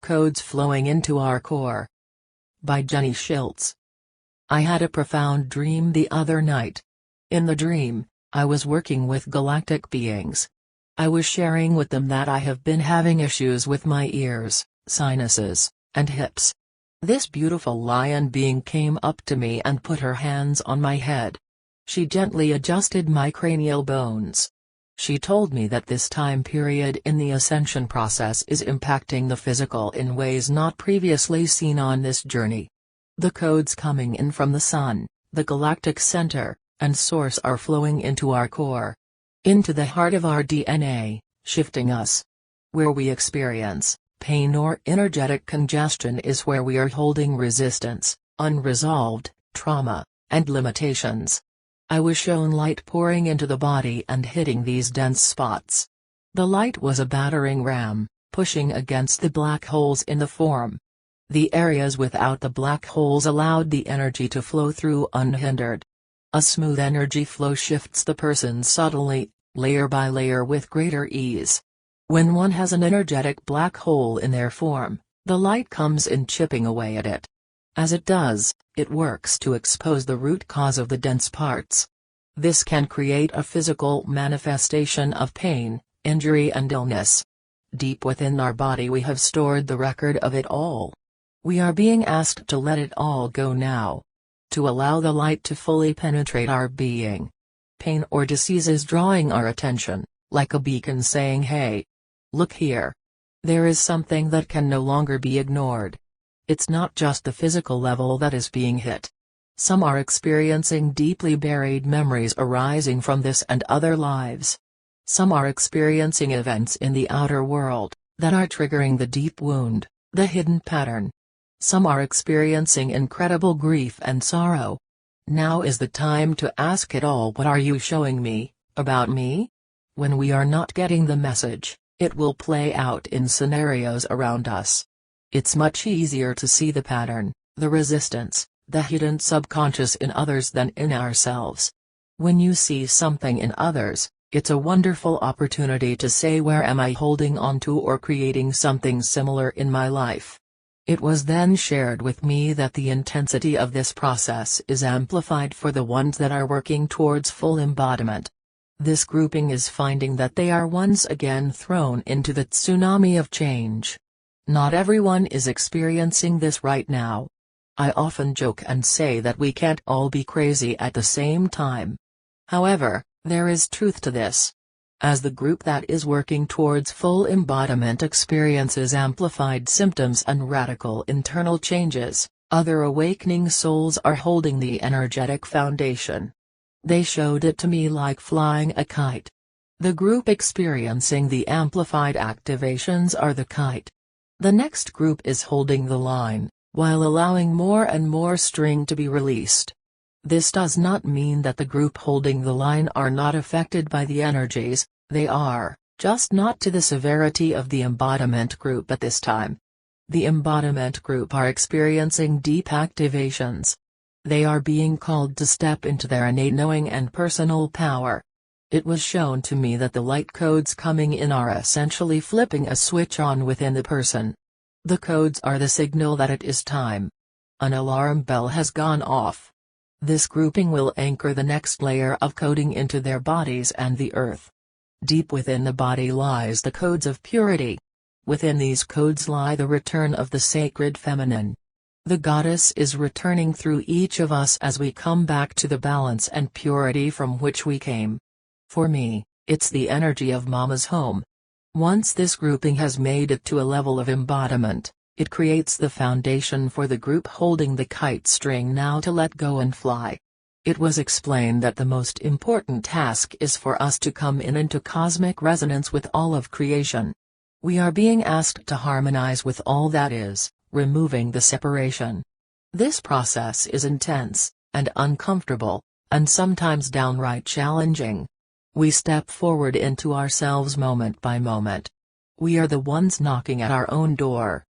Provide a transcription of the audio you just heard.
codes flowing into our core. By Schiltz. I had a profound dream the other night. In the dream, I was working with galactic beings. I was sharing with them that I have been having issues with my ears, sinuses, and hips. This beautiful lion being came up to me and put her hands on my head. She gently adjusted my cranial bones. She told me that this time period in the ascension process is impacting the physical in ways not previously seen on this journey. The codes coming in from the sun, the galactic center, and source are flowing into our core. Into the heart of our DNA, shifting us. Where we experience pain or energetic congestion is where we are holding resistance, unresolved trauma, and limitations. I was shown light pouring into the body and hitting these dense spots. The light was a battering ram, pushing against the black holes in the form. The areas without the black holes allowed the energy to flow through unhindered. A smooth energy flow shifts the person subtly, layer by layer with greater ease. When one has an energetic black hole in their form, the light comes in chipping away at it. As it does, it works to expose the root cause of the dense parts. This can create a physical manifestation of pain, injury and illness. Deep within our body we have stored the record of it all. We are being asked to let it all go now. To allow the light to fully penetrate our being. Pain or disease is drawing our attention, like a beacon saying, "Hey, look here. There is something that can no longer be ignored." It's not just the physical level that is being hit. Some are experiencing deeply buried memories arising from this and other lives. Some are experiencing events in the outer world that are triggering the deep wound, the hidden pattern. Some are experiencing incredible grief and sorrow. Now is the time to ask it all. What are you showing me, about me? When we are not getting the message, it will play out in scenarios around us. It's much easier to see the pattern, the resistance, the hidden subconscious in others than in ourselves. When you see something in others, it's a wonderful opportunity to say, where am I holding on to or creating something similar in my life? It was then shared with me that the intensity of this process is amplified for the ones that are working towards full embodiment. This grouping is finding that they are once again thrown into the tsunami of change. Not everyone is experiencing this right now. I often joke and say that we can't all be crazy at the same time. However, there is truth to this. As the group that is working towards full embodiment experiences amplified symptoms and radical internal changes, other awakening souls are holding the energetic foundation. They showed it to me like flying a kite. The group experiencing the amplified activations are the kite. The next group is holding the line, while allowing more and more string to be released. This does not mean that the group holding the line are not affected by the energies. They are, just not to the severity of the embodiment group at this time. The embodiment group are experiencing deep activations. They are being called to step into their innate knowing and personal power. It was shown to me that the light codes coming in are essentially flipping a switch on within the person. The codes are the signal that it is time. An alarm bell has gone off. This grouping will anchor the next layer of coding into their bodies and the earth. Deep within the body lies the codes of purity. Within these codes lie the return of the sacred feminine. The goddess is returning through each of us as we come back to the balance and purity from which we came. For me, it's the energy of Mama's home. Once this grouping has made it to a level of embodiment, it creates the foundation for the group holding the kite string now to let go and fly. It was explained that the most important task is for us to come into cosmic resonance with all of creation. We are being asked to harmonize with all that is, removing the separation. This process is intense, and uncomfortable, and sometimes downright challenging. We step forward into ourselves moment by moment. We are the ones knocking at our own door,